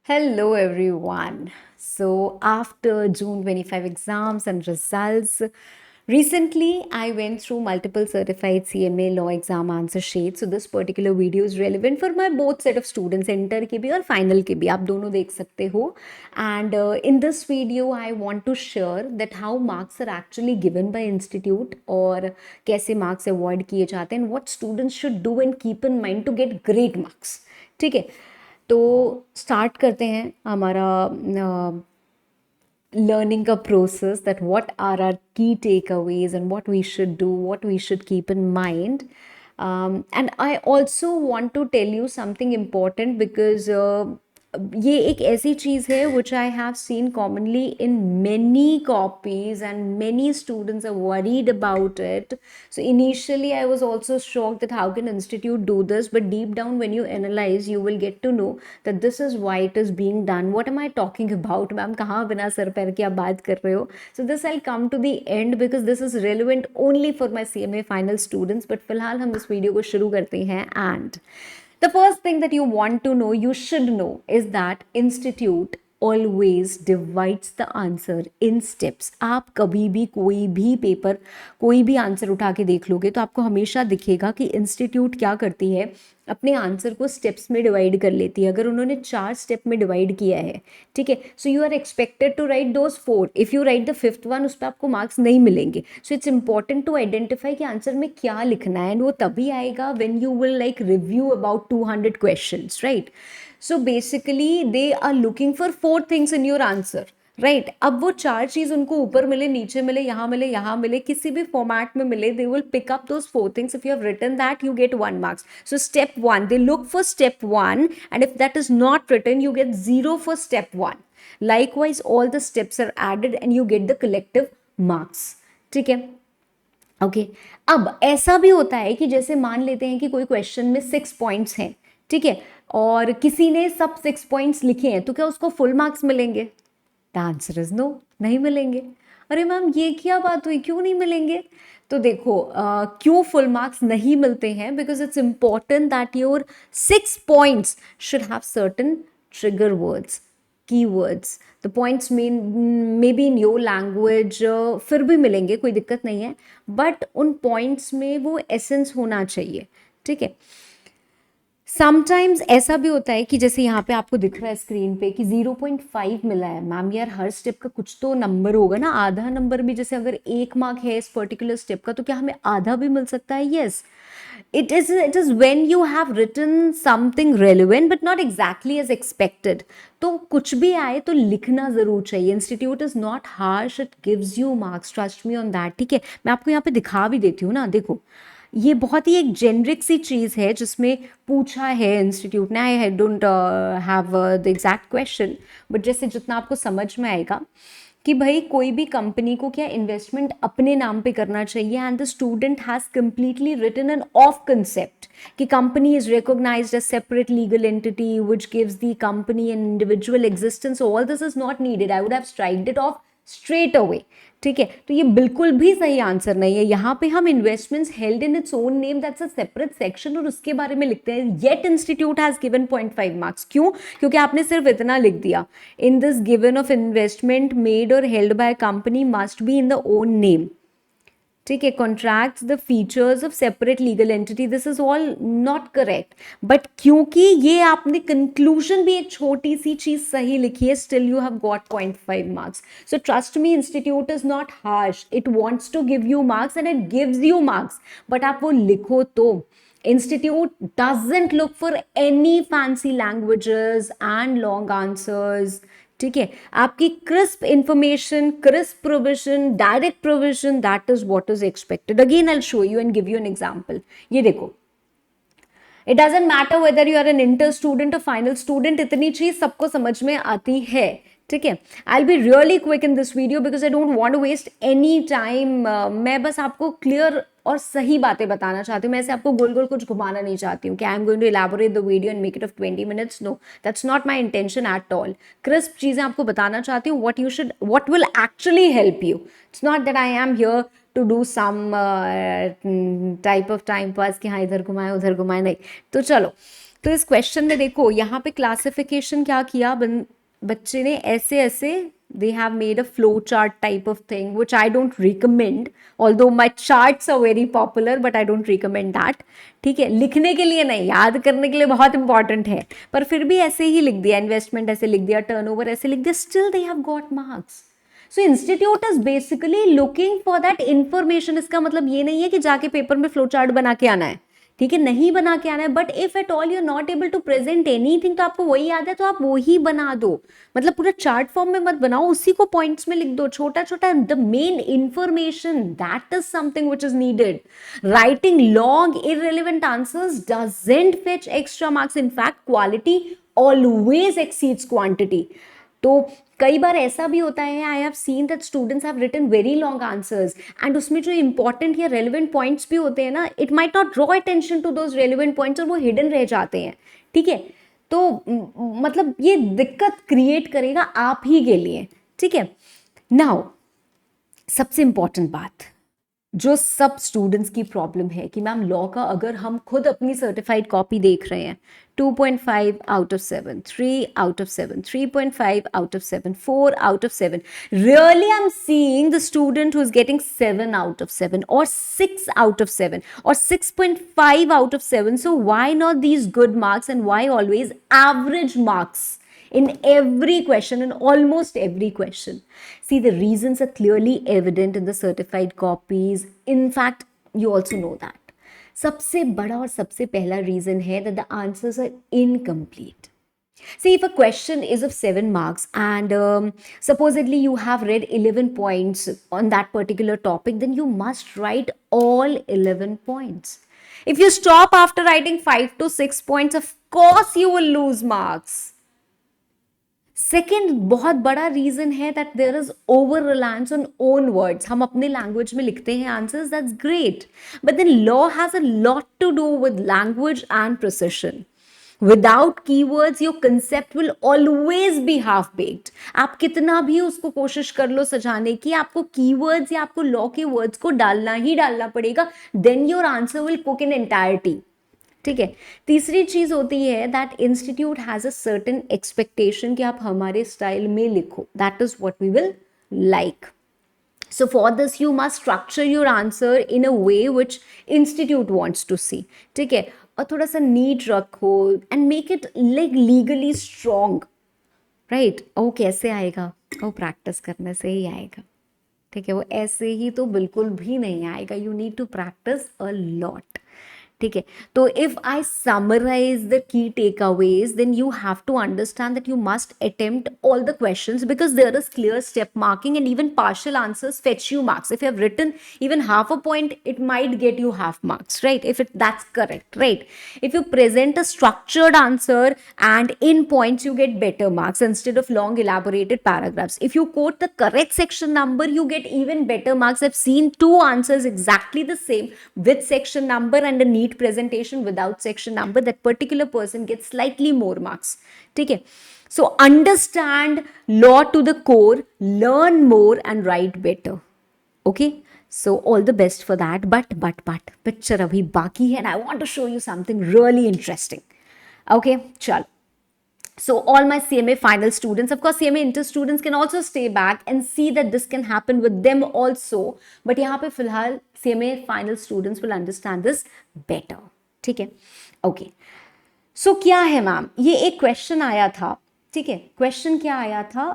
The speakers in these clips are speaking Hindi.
Hello, everyone. So, after June 25 exams and results, recently I went through multiple certified CMA law exam answer sheets. So, this particular video is relevant for my both set of students, inter के भी और final के भी आप दोनों देख सकते हो. And in this video, I want to share that how marks are actually given by institute और कैसे marks award किए जाते हैं and what students should do and keep in mind to get great marks. ठीक है. तो स्टार्ट करते हैं हमारा learning a process, that what are our key takeaways and what we should do, what we should keep in mind. And I also want to tell you something important because ये एक ऐसी चीज़ है which I have seen commonly in many copies and many students are worried about it. So initially I was also shocked that how can institute do this, but deep down when you analyze you will get to know that this is why it is being done. What am I talking about? Ma'am कहाँ बिना सर पैर के आप बात कर रहे हो? So this I'll come to the end because this is relevant only for my CMA final students. But फिलहाल हम इस वीडियो को शुरू करते हैं. And the first thing that you want to know, you should know, is that institute always divides the answer in steps. आप कभी भी कोई भी पेपर कोई भी आंसर उठा के देख लोगे तो आपको हमेशा दिखेगा कि इंस्टीट्यूट क्या करती है, अपने आंसर को स्टेप्स में डिवाइड कर लेती है. अगर उन्होंने 4 स्टेप में डिवाइड किया है, ठीक है, so you are expected to write those 4. If you write the 5th one, उस पर आपको मार्क्स नहीं मिलेंगे. So it's important to identify कि आंसर में क्या लिखना है, एंड वो तभी आएगा when you will like review about 200 questions, right. So basically they are looking for 4 things in your answer, right. अब वो 4 चीज उनको ऊपर मिले, नीचे मिले, यहाँ मिले, किसी भी फॉर्मेट में मिले, they will pick up those 4 things. If you have written that you get 1 marks. So step 1, they look for step 1, and if that is not written you get 0 for step 1. Likewise, all the steps are added and you get the collective marks. ठीक है. ओके. अब ऐसा भी होता है कि जैसे मान लेते हैं कि कोई क्वेश्चन में 6 पॉइंट्स हैं, ठीक है, और किसी ने सब 6 पॉइंट्स लिखे हैं, तो क्या उसको फुल मार्क्स मिलेंगे? द आंसर इज नो, नहीं मिलेंगे. अरे मैम ये क्या बात हुई, क्यों नहीं मिलेंगे? तो देखो क्यों फुल मार्क्स नहीं मिलते हैं, because it's important that your 6 points should have certain trigger words, keywords. The points maybe in your language फिर भी मिलेंगे, कोई दिक्कत नहीं है, बट उन पॉइंट्स में वो एसेंस होना चाहिए, ठीक है. समटाइम्स ऐसा भी होता है कि जैसे यहाँ पे आपको दिख रहा है स्क्रीन पे कि 0.5 मिला है. मैम यार हर स्टेप का कुछ तो नंबर होगा ना, आधा नंबर भी, जैसे अगर 1 मार्क है इस पर्टिकुलर स्टेप का तो क्या हमें आधा भी मिल सकता है? Yes. It is when you have written something relevant but not exactly as expected. तो कुछ भी आए तो लिखना जरूर चाहिए. Institute is not harsh, it gives you marks, trust me on that. ठीक है, मैं आपको यहाँ पे दिखा भी देती हूँ ना. देखो ये बहुत ही एक जेनरिक सी चीज़ है जिसमें पूछा है इंस्टीट्यूट ने. I don't have the exact question, but जैसे जितना आपको समझ में आएगा कि भाई कोई भी कंपनी को क्या इन्वेस्टमेंट अपने नाम पे करना चाहिए, and the student has completely written an of concept कि company is recognised as separate legal entity which gives the company an individual existence. All this is not needed. I would have striked it off straight away. ठीक है, तो ये बिल्कुल भी सही आंसर नहीं है. यहाँ पे हम investments held in its own name, that's a separate section, और उसके बारे में लिखते हैं. Yet institute has given 0.5 marks. क्यों? क्योंकि आपने सिर्फ इतना लिख दिया, in this given of investment made और held by company must be in the own name. ठीक है, contracts the features of separate legal entity. This is all not correct, but क्योंकि ये आपने कंक्लूजन भी एक छोटी सी चीज सही लिखी है, still you have got 0.5 marks. So trust me, institute is not harsh, it wants to give you marks and it gives you marks, but आप वो लिखो तो. Institute doesn't look for any fancy languages and long answers. ठीक है, आपकी crisp information, crisp provision, direct provision, that is what is expected. Again I will show you and give you an example. ये देखो, it doesn't matter whether you are an inter student और फाइनल स्टूडेंट, इतनी चीज सबको समझ में आती है. ठीक है, I will be really quick in this video because I don't want to waste any time. मैं बस आपको क्लियर और सही बातें बताना चाहती हूँ. मैं ऐसे आपको गोल गोल कुछ घुमाना नहीं चाहती हूँ कि I am going to elaborate the video and make it of 20 minutes. No, that's not my intention at all. Crisp चीज़ें आपको बताना चाहती हूँ, what will actually help you. It's not that I am here to do some type of time pass कि हाँ इधर घुमाए उधर घुमाए, नहीं. तो चलो, तो इस क्वेश्चन में देखो यहाँ पे क्लासिफिकेशन क्या किया, बच्चे ने ऐसे ऐसे, they have made a flow chart type of thing which I don't recommend, although my charts are very popular but I don't recommend that. ठीक है, लिखने के लिए नहीं, याद करने के लिए बहुत इंपॉर्टेंट है, पर फिर भी ऐसे ही लिख दिया, इन्वेस्टमेंट ऐसे लिख दिया, टर्नओवर ऐसे लिख दिया, still they have got marks. So institute is basically looking for that information. इसका मतलब ये नहीं है कि जाके पेपर में फ्लो चार्ट बना के आना है, ठीक है, नहीं बना के आना है, but if at all you not able to present anything, तो आपको वही याद है तो आप वो ही बना दो, मतलब पूरा चार्ट फॉर्म में मत बनाओ, उसी को पॉइंट्स में लिख दो, छोटा छोटा, the main information, that is something which is needed. Writing long irrelevant answers doesn't fetch extra marks, in fact quality always exceeds quantity. तो कई बार ऐसा भी होता है, I have seen that students have written very long answers and उसमें जो इंपॉर्टेंट या रेलिवेंट पॉइंट्स भी होते हैं ना, it might not draw attention to those relevant points और वो हिडन रह जाते हैं. ठीक है, तो मतलब ये दिक्कत क्रिएट करेगा आप ही के लिए. ठीक है, नाउ सबसे इंपॉर्टेंट बात जो सब स्टूडेंट्स की प्रॉब्लम है कि मैम लॉ का अगर हम खुद अपनी सर्टिफाइड कॉपी देख रहे हैं, 2.5 out of 7, 3 out of 7, 3.5 out of 7, 4 out of 7, really I'm seeing the student who is getting 7 out of 7 or 6 out of 7 or 6.5 out of 7. So why not these good marks and why always average marks in every question, in almost every question? See, the reasons are clearly evident in the certified copies. In fact, you also know that. सबसे बड़ा और सबसे पहला reason है that the answers are incomplete. See, if a question is of 7 marks and supposedly you have read 11 points on that particular topic, then you must write all 11 points. If you stop after writing 5 to 6 points, of course you will lose marks. Second बहुत बड़ा रीजन है that there is over reliance on own words. हम अपने लैंग्वेज में लिखते हैं answers, that's great, but then law has a lot to do with language and precision. Without keywords your concept will always be half baked. आप कितना भी उसको कोशिश कर लो सजाने की, आपको कीवर्ड्स या आपको लॉ के वर्ड्स को डालना ही डालना पड़ेगा, then your answer will cook in entirety. ठीक है, तीसरी चीज होती है that institute has a certain expectation कि आप हमारे स्टाइल में लिखो, that is what we will like. So for this you must structure your answer in a way which institute wants to see. ठीक है, और थोड़ा सा नीट रखो and make it like legally strong, right? वो कैसे आएगा? वो प्रैक्टिस करने से ही आएगा. ठीक है, वो ऐसे ही तो बिल्कुल भी नहीं आएगा. You need to practice a lot. ठीक है, तो if I summarise the key takeaways, then you have to understand that you must attempt all the questions because there is clear step marking and even partial answers fetch you marks. If you have written even half a point, it might get you half marks, right? If it that's correct, right? If you present a structured answer and in points you get better marks instead of long elaborated paragraphs. If you quote the correct section number, you get even better marks. I've seen 2 answers exactly the same with section number and a neat presentation without section number. That particular person gets slightly more marks. Okay, so understand law to the core, learn more and write better. Okay, so all the best for that. But picture abhi baki hai and I want to show you something really interesting. Okay, chal. So all my CMA final students, of course CMA inter students can also stay back and see that this can happen with them also. But यहाँ पे फिलहाल CMA final students will understand this better. ठीक है? Okay. So क्या है मैम? ये एक क्वेश्चन आया था. ठीक है, क्वेश्चन क्या आया था?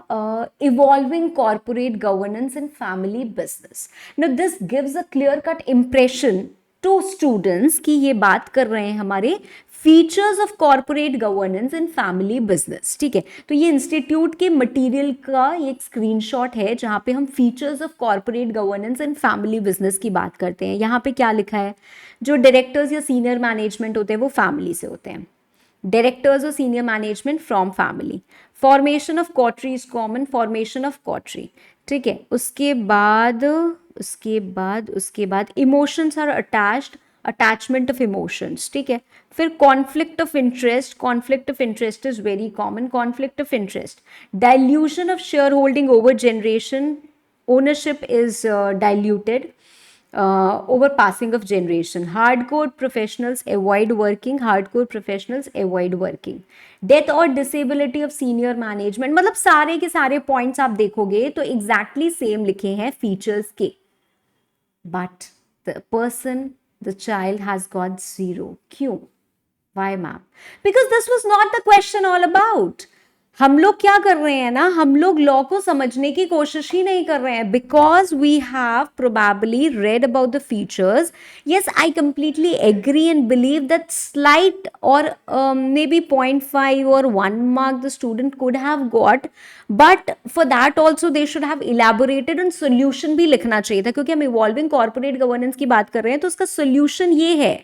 Evolving corporate governance in family business. Now this gives a clear cut impression to students कि ये बात कर रहे हैं हमारे features of corporate governance in family business. ठीक है, तो ये इंस्टीट्यूट के मटेरियल का एक स्क्रीनशॉट है जहां पे हम features of corporate governance in family business की बात करते हैं. यहाँ पे क्या लिखा है? जो डायरेक्टर्स या सीनियर मैनेजमेंट होते हैं वो फैमिली से होते हैं. डायरेक्टर्स और senior management from family. Formation of coterie is common. Formation of coterie. ठीक है, उसके बाद emotions are attached. Attachment of emotions. ठीक है, फिर conflict of interest. Conflict of interest is very common. Conflict of interest. Dilution of share holding over generation. Ownership is diluted. over passing of generation. Hardcore professionals avoid working, hardcore professionals avoid working. Death or disability of senior management, मतलब सारे के सारे पॉइंट्स आप देखोगे तो एग्जैक्टली सेम लिखे हैं फीचर्स के, but the person, the child has got zero. क्यों? Why ma'am? Because this was not the question all about. हम लोग क्या कर रहे हैं ना, हम लोग लॉ को समझने की कोशिश ही नहीं कर रहे हैं, because we have probably read about the features. Yes, I completely agree and believe that slight और maybe 0.5 or 1 mark the student could have got, but for that also they should have elaborated and solution भी लिखना चाहिए था, क्योंकि हम इवॉल्विंग कॉर्पोरेट गवर्नेंस की बात कर रहे हैं. तो उसका सोल्यूशन ये है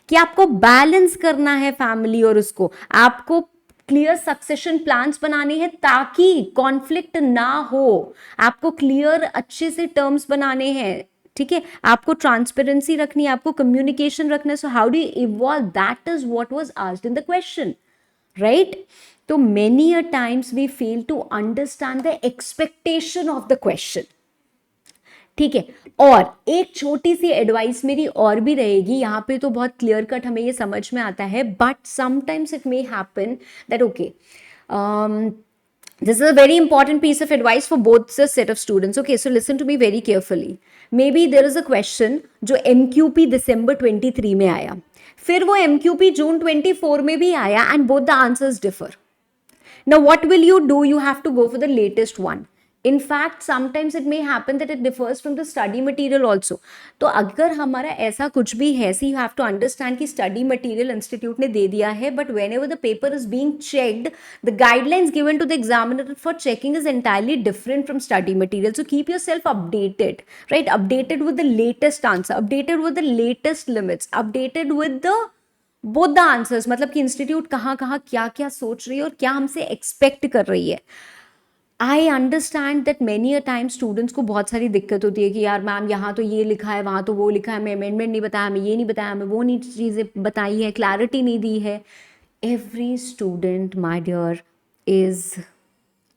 कि आपको बैलेंस करना है फैमिली और उसको, आपको क्लियर सक्सेशन प्लान्स बनाने हैं ताकि कॉन्फ्लिक्ट ना हो, आपको क्लियर अच्छे से टर्म्स बनाने हैं, ठीक है, आपको ट्रांसपेरेंसी रखनी है, आपको कम्युनिकेशन रखना है. So how do you evolve? That is what was asked in the question, right? तो many a times we fail to understand the expectation of the question, ठीक है. और एक छोटी सी एडवाइस मेरी और भी रहेगी, यहाँ पे तो बहुत क्लियर कट हमें ये समझ में आता है, but sometimes it may happen that okay, this is a very important piece of advice for both the set of students. Okay, so listen to me very carefully. Maybe there is a question जो MQP December 23 में आया, फिर वो MQP June 24 में भी आया, and both the answers differ. Now what will you do? You have to go for the latest one. In fact, sometimes it may happen that it differs from the study material also. तो अगर हमारा ऐसा कुछ भी है, so you have to understand कि study material institute ने दे दिया है, but whenever the paper is being checked, the guidelines given to the examiner for checking is entirely different from study material. So keep yourself updated, right? Updated with the latest answer, updated with the latest limits, updated with the both the answers. मतलब कि इंस्टीट्यूट कहाँ कहाँ क्या क्या सोच रही है और क्या हमसे एक्सपेक्ट कर रही है. I understand that many a time students को बहुत सारी दिक्कत होती है कि यार मैम यहाँ तो ये लिखा है, वहाँ तो वो लिखा है, हमें अमेंडमेंट नहीं बताया, हमें ये नहीं बताया, हमें वो नहीं चीज़ें बताई है, क्लैरिटी नहीं दी है. Every student my dear is,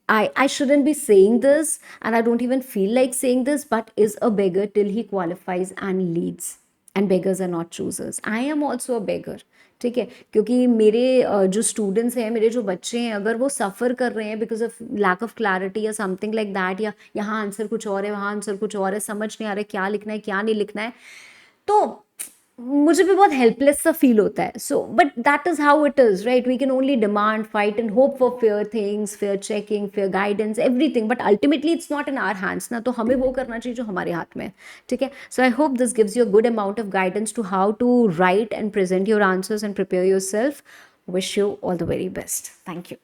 I shouldn't be saying this, and I don't even feel like saying this, but is a beggar till he qualifies and leads. And beggars are not choosers. I am also a beggar. ठीक है, क्योंकि मेरे जो स्टूडेंट्स हैं, मेरे जो बच्चे हैं, अगर वो सफ़र कर रहे हैं because of lack of clarity या समथिंग लाइक दैट, या यहाँ आंसर कुछ और है, वहाँ आंसर कुछ और है, समझ नहीं आ रहा है क्या लिखना है क्या नहीं लिखना है, तो मुझे भी बहुत हेल्पलेस सा फील होता है. So but that is how it is, right? We can only demand, fight and hope for fair things, fair checking, fair guidance, everything, but ultimately it's not in our hands ना. तो हमें वो करना चाहिए जो हमारे हाथ में है, ठीक है. So I hope this gives you a good amount of guidance to how to write and present your answers and prepare yourself. Wish you all the very best. Thank you.